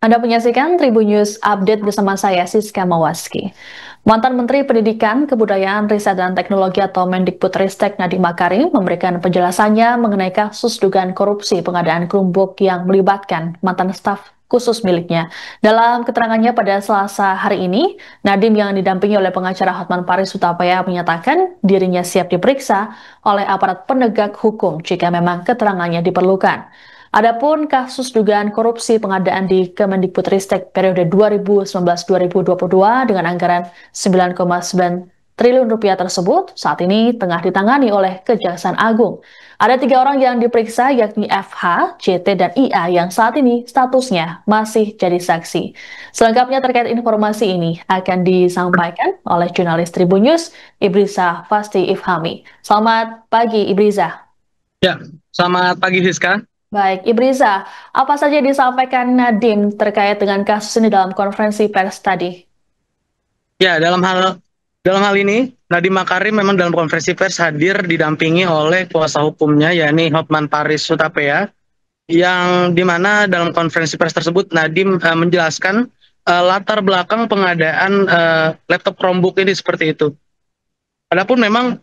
Anda menyaksikan Tribun News Update bersama saya, Siska Mawaski. Mantan Menteri Pendidikan, Kebudayaan, Riset, dan Teknologi atau Mendikbudristek Nadiem Makarim memberikan penjelasannya mengenai kasus dugaan korupsi pengadaan Chromebook yang melibatkan mantan staf khusus miliknya. Dalam keterangannya pada Selasa hari ini, Nadiem yang didampingi oleh pengacara Hotman Paris Hutapea menyatakan dirinya siap diperiksa oleh aparat penegak hukum jika memang keterangannya diperlukan. Adapun kasus dugaan korupsi pengadaan di Kemendikbudristek periode 2019-2022 dengan anggaran 9,9 triliun rupiah tersebut saat ini tengah ditangani oleh Kejaksaan Agung. Ada 3 orang yang diperiksa yakni FH, CT, dan IA yang saat ini statusnya masih jadi saksi. Selengkapnya terkait informasi ini akan disampaikan oleh jurnalis Tribun News, Ibriza Fasti Ifhami. Selamat pagi, Ibriza. Ya, selamat pagi Siska. Baik, Ibriza, apa saja disampaikan Nadiem terkait dengan kasus ini dalam konferensi pers tadi? Ya, dalam hal ini Nadiem Makarim memang dalam konferensi pers hadir didampingi oleh kuasa hukumnya yakni Hotman Paris Hutapea, yang dimana dalam konferensi pers tersebut Nadiem menjelaskan latar belakang pengadaan laptop Chromebook ini seperti itu. Adapun memang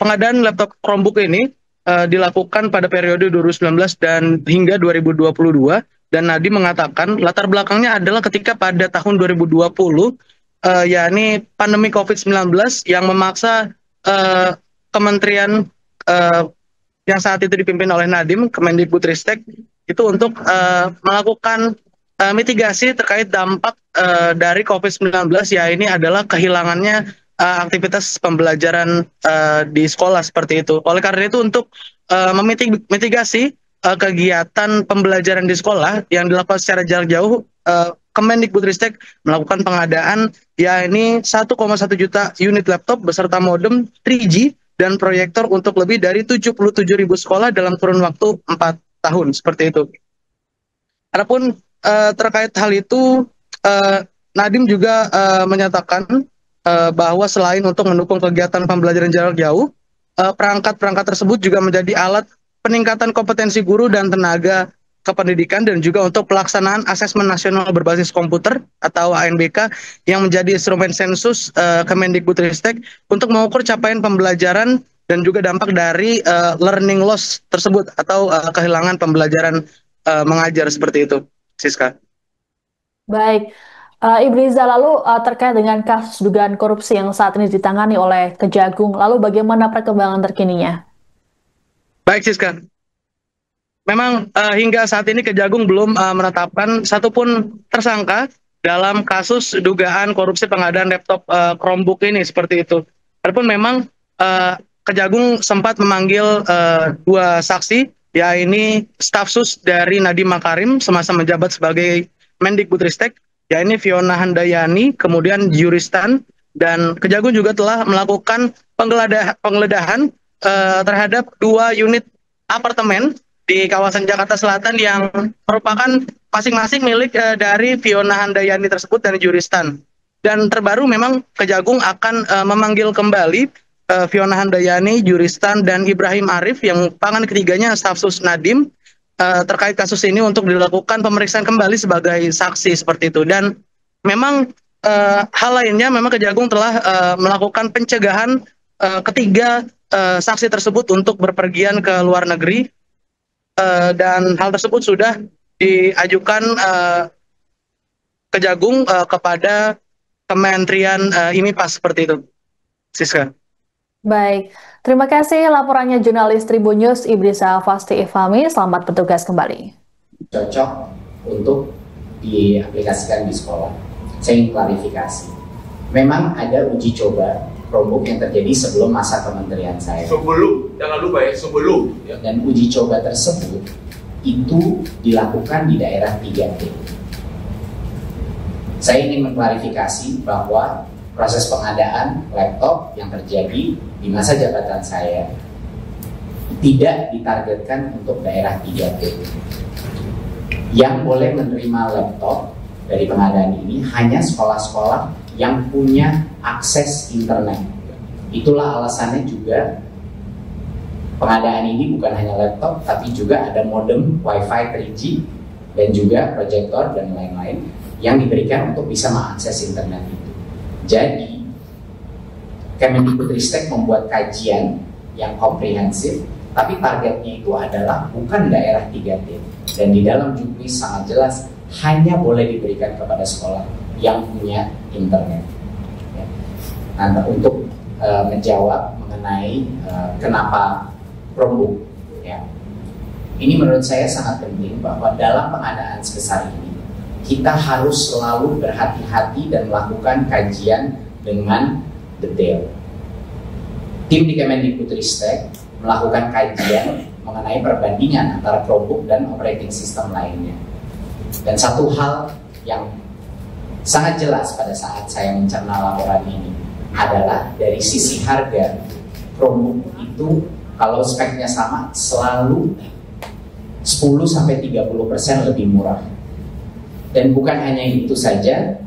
pengadaan laptop Chromebook ini dilakukan pada periode 2019 dan hingga 2022, dan Nadiem mengatakan latar belakangnya adalah ketika pada tahun 2020 yakni pandemi COVID-19 yang memaksa kementerian yang saat itu dipimpin oleh Nadiem, Kemendikbudristek, itu untuk melakukan mitigasi terkait dampak dari COVID-19, ya ini adalah kehilangannya aktivitas pembelajaran di sekolah seperti itu. Oleh karena itu untuk memitigasi kegiatan pembelajaran di sekolah yang dilakukan secara jarak jauh, Kemendikbudristek melakukan pengadaan yakni 1,1 juta unit laptop beserta modem 3G dan proyektor untuk lebih dari 77.000 sekolah dalam kurun waktu 4 tahun seperti itu. Adapun terkait hal itu, Nadiem juga menyatakan bahwa selain untuk mendukung kegiatan pembelajaran jarak jauh, perangkat-perangkat tersebut juga menjadi alat peningkatan kompetensi guru dan tenaga kependidikan, dan juga untuk pelaksanaan asesmen nasional berbasis komputer atau ANBK yang menjadi instrumen sensus Kemendikbudristek untuk mengukur capaian pembelajaran dan juga dampak dari learning loss tersebut atau kehilangan pembelajaran mengajar seperti itu, Siska. Baik, Ibriza, lalu terkait dengan kasus dugaan korupsi yang saat ini ditangani oleh Kejagung, lalu bagaimana perkembangan terkininya? Baik, Siska. Memang hingga saat ini Kejagung belum menetapkan satupun tersangka dalam kasus dugaan korupsi pengadaan laptop Chromebook ini seperti itu. Adapun memang Kejagung sempat memanggil 2 saksi, yakni staf sus dari Nadiem Makarim semasa menjabat sebagai Mendikbudristek, yakni Fiona Handayani, kemudian Juristan, dan Kejagung juga telah melakukan penggeledahan terhadap 2 unit apartemen di kawasan Jakarta Selatan yang merupakan masing-masing milik dari Fiona Handayani tersebut dan Juristan. Dan terbaru memang Kejagung akan memanggil kembali Fiona Handayani, Juristan, dan Ibrahim Arif yang tangan ketiganya staf sus Nadiem terkait kasus ini untuk dilakukan pemeriksaan kembali sebagai saksi seperti itu. Dan memang hal lainnya, memang Kejagung telah melakukan pencegahan ketiga saksi tersebut untuk berpergian ke luar negeri, dan hal tersebut sudah diajukan Kejagung kepada Kementerian IMIPAS seperti itu, Siska. Baik, terima kasih laporannya jurnalis Tribun News Ibriza Fasti Ifhami. Selamat bertugas kembali. Cocok untuk diaplikasikan di sekolah. Saya ingin klarifikasi. Memang ada uji coba Chromebook yang terjadi sebelum masa kementerian saya. Sebelum, jangan lupa ya, sebelum. Dan uji coba tersebut itu dilakukan di daerah 3T. Saya ingin mengklarifikasi bahwa proses pengadaan laptop yang terjadi di masa jabatan saya tidak ditargetkan untuk daerah 3T. Yang boleh menerima laptop dari pengadaan ini hanya sekolah-sekolah yang punya akses internet. Itulah alasannya juga pengadaan ini bukan hanya laptop, tapi juga ada modem Wi-Fi 3G dan juga proyektor dan lain-lain yang diberikan untuk bisa mengakses internet itu. Jadi Kemendikbudristek membuat kajian yang komprehensif, tapi targetnya itu adalah bukan daerah 3T, dan di dalam juknis sangat jelas hanya boleh diberikan kepada sekolah yang punya internet. Nah, untuk menjawab mengenai kenapa Chromebook, ya, ini menurut saya sangat penting bahwa dalam pengadaan sebesar ini kita harus selalu berhati-hati dan melakukan kajian dengan detail. Tim di Kemendikbudristek melakukan kajian mengenai perbandingan antara Chromebook dan operating system lainnya. Dan satu hal yang sangat jelas pada saat saya mencerna laporan ini adalah dari sisi harga, Chromebook itu kalau speknya sama selalu 10-30% lebih murah. Dan bukan hanya itu saja,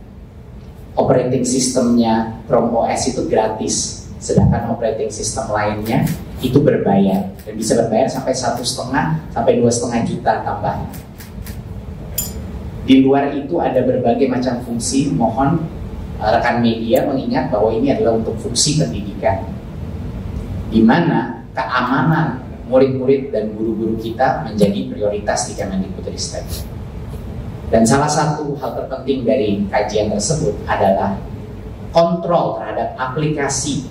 operating sistemnya Chrome OS itu gratis, sedangkan operating system lainnya itu berbayar, dan bisa berbayar sampai 1,5-2,5 juta tambahan. Di luar itu ada berbagai macam fungsi. Mohon rekan media mengingat bahwa ini adalah untuk fungsi pendidikan, di mana keamanan murid-murid dan guru-guru kita menjadi prioritas di Kemendikbudristek. Dan salah satu hal terpenting dari kajian tersebut adalah kontrol terhadap aplikasi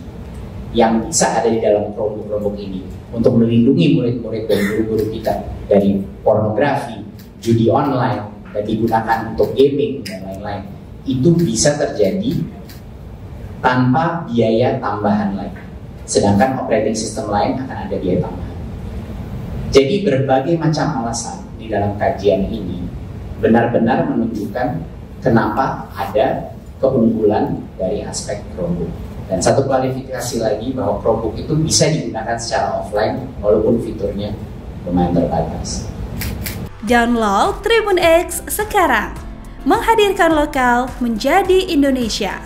yang bisa ada di dalam Chromebook ini untuk melindungi murid-murid dan guru-guru kita dari pornografi, judi online, dan digunakan untuk gaming dan lain-lain. Itu bisa terjadi tanpa biaya tambahan lagi. Sedangkan operating system lain akan ada biaya tambahan. Jadi berbagai macam alasan di dalam kajian ini benar-benar menunjukkan kenapa ada keunggulan dari aspek Chromebook. Dan satu klarifikasi lagi bahwa Chromebook itu bisa digunakan secara offline walaupun fiturnya lumayan terbatas. Download Tribun X sekarang, menghadirkan lokal menjadi Indonesia.